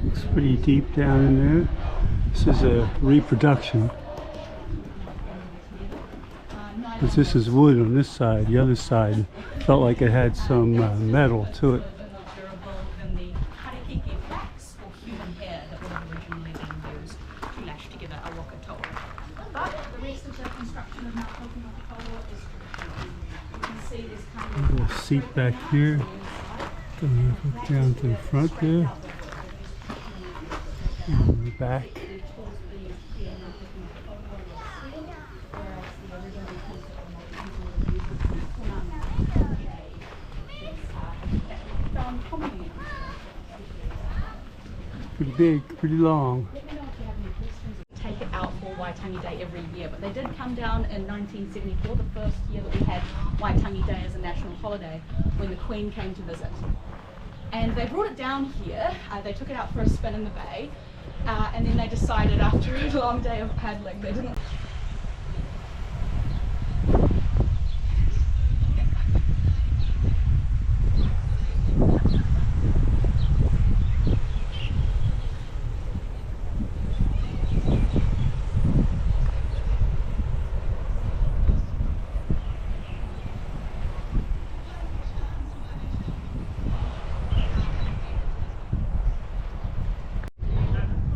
It's pretty deep down in there. This is a reproduction. Because this is wood on this side. The other side felt like it had some metal to it. A little seat back here. Down to the front there. And the back. Pretty big, pretty long. Take it out for Waitangi Day every year, but they did come down in 1974, the first year that we had Waitangi Day as a national holiday, when the Queen came to visit. And they brought it down here, they took it out for a spin in the bay, and then they decided after a long day of paddling, they didn't.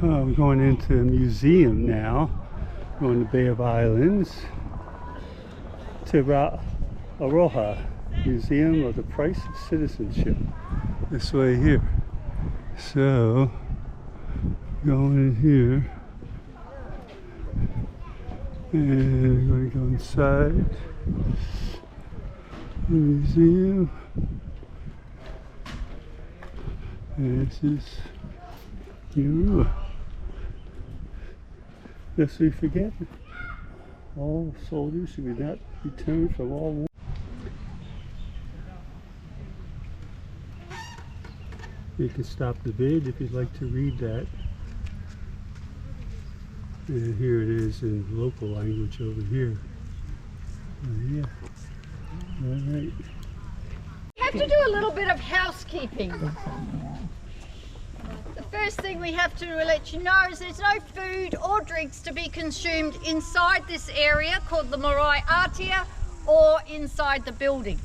We're going into the museum now. We're on the Bay of Islands to Aroha, Museum of the Price of Citizenship. This way here. So, going in here. And we're going to go inside the museum. And this is Urua. Lest we forget, all soldiers should be not returned from all war. You can stop the vid if you'd like to read that. And here it is in local language over here. Yeah. All right. We have to do a little bit of housekeeping. The first thing we have to let you know is there's no food or drinks to be consumed inside this area called the Marae Atia or inside the building.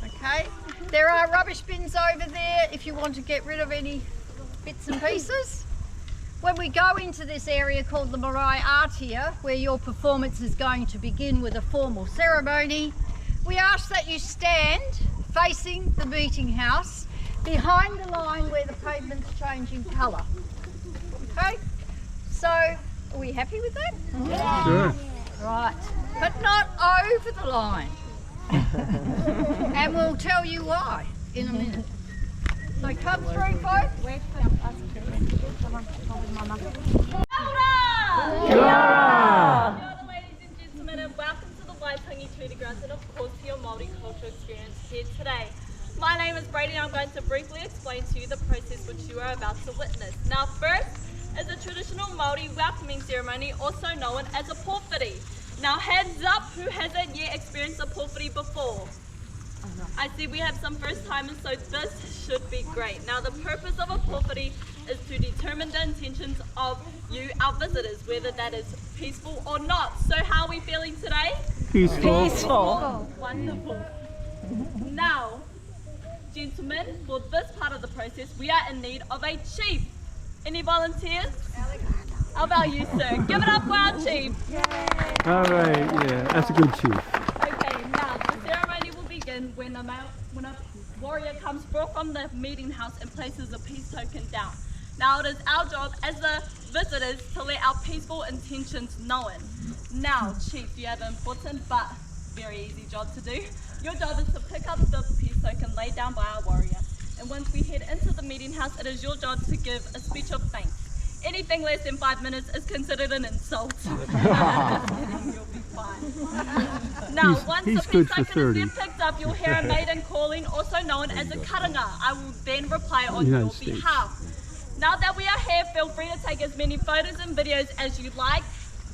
Okay, there are rubbish bins over there if you want to get rid of any bits and pieces. When we go into this area called the Marae Atia, where your performance is going to begin with a formal ceremony, we ask that you stand facing the meeting house behind the line where the pavement's changing colour. Okay, so are we happy with that? Yeah. Sure. Right, but not over the line. And we'll tell you why in a minute. So come through, folks. Hello, ladies and gentlemen, and welcome to the Waitangi Treaty Grounds and of course to your multicultural experience here today. My name is Brady and I'm going to briefly explain to you the process which you are about to witness. Now first is a traditional Māori welcoming ceremony, also known as a pōwhiri. Now hands up, who hasn't yet experienced a pōwhiri before? I see we have some first timers, so this should be great. Now the purpose of a pōwhiri is to determine the intentions of you, our visitors, whether that is peaceful or not. So how are we feeling today? Peaceful. Peaceful. Wonderful. Now, gentlemen, for this part of the process, we are in need of a chief. Any volunteers? How about you, sir? Give it up for our chief. All right, yeah, that's a good chief. Okay, now the ceremony will begin when a warrior comes forth from the meeting house and places a peace token down. Now it is our job as the visitors to let our peaceful intentions known. Now, chief, you have an important but very easy job to do. Your job is to pick up the peace token laid down by our warrior. And once we head into the meeting house, it is your job to give a speech of thanks. Anything less than 5 minutes is considered an insult. You'll be fine. Now, once the peace token is then picked up, you'll hear a maiden calling, also known as a karanga. I will then reply on your behalf. Now that we are here, feel free to take as many photos and videos as you like,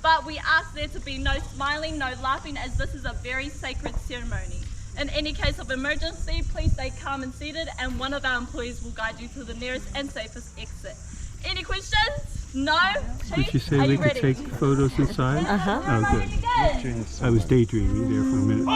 but we ask there to be no smiling, no laughing, as this is a very sacred ceremony. In any case of emergency, please stay calm and seated, and one of our employees will guide you to the nearest and safest exit. Any questions? No? Did you say Are we you could ready? take photos inside? Oh, good. Begin. I was daydreaming there for a minute.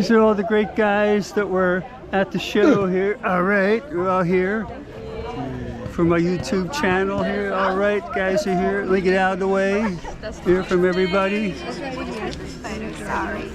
These are all the great guys that were at the show here. All right, we're all here for my YouTube channel here. All right, guys are here. Let me get out of the way. Hear from everybody. Sorry.